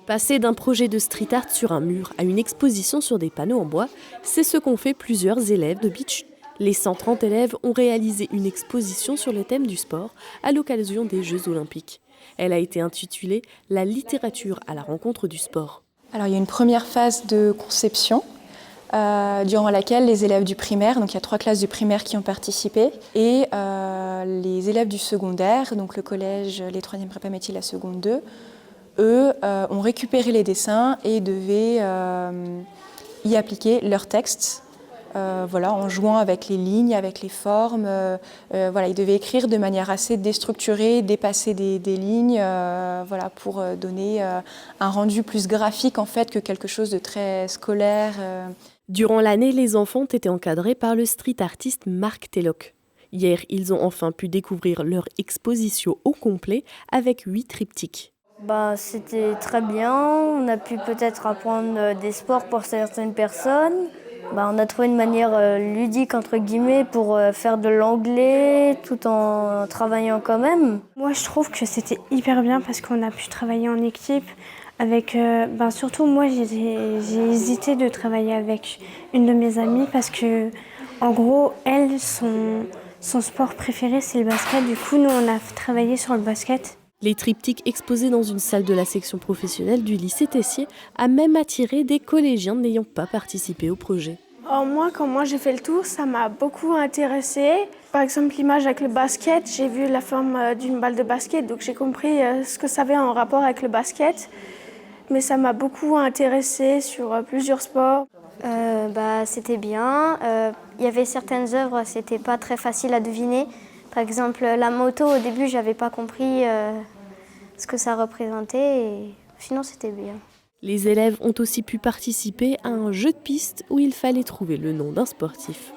Passer d'un projet de street art sur un mur à une exposition sur des panneaux en bois, c'est ce qu'ont fait plusieurs élèves de Beach. Les 130 élèves ont réalisé une exposition sur le thème du sport à l'occasion des Jeux Olympiques. Elle a été intitulée « La littérature à la rencontre du sport ». Alors, il y a une première phase de conception durant laquelle les élèves du primaire, donc il y a 3 classes du primaire qui ont participé, et les élèves du secondaire, donc le collège, les 3e prépa métiers, la seconde 2, eux ont récupéré les dessins et devaient y appliquer leur texte. En jouant avec les lignes, avec les formes. Ils devaient écrire de manière assez déstructurée, dépasser des lignes, pour donner un rendu plus graphique en fait que quelque chose de très scolaire. Durant l'année, les enfants ont été encadrés par le street artiste Marc Telloc. Hier, ils ont enfin pu découvrir leur exposition au complet avec 8 triptyques. C'était très bien, on a pu peut-être apprendre des sports pour certaines personnes. On a trouvé une manière ludique entre guillemets pour faire de l'anglais tout en travaillant quand même. Moi je trouve que c'était hyper bien parce qu'on a pu travailler en équipe. Avec, surtout moi j'ai hésité de travailler avec une de mes amies parce que en gros elle son sport préféré c'est le basket. Du coup nous on a travaillé sur le basket. Les triptyques exposés dans une salle de la section professionnelle du lycée Tessier a même attiré des collégiens n'ayant pas participé au projet. Quand j'ai fait le tour, ça m'a beaucoup intéressée. Par exemple, l'image avec le basket, j'ai vu la forme d'une balle de basket, donc j'ai compris ce que ça avait en rapport avec le basket. Mais ça m'a beaucoup intéressée sur plusieurs sports. C'était bien. Il y avait certaines œuvres, c'était pas très facile à deviner. Par exemple, la moto, au début, j'avais pas compris ce que ça représentait. Et sinon, c'était bien. Les élèves ont aussi pu participer à un jeu de piste où il fallait trouver le nom d'un sportif.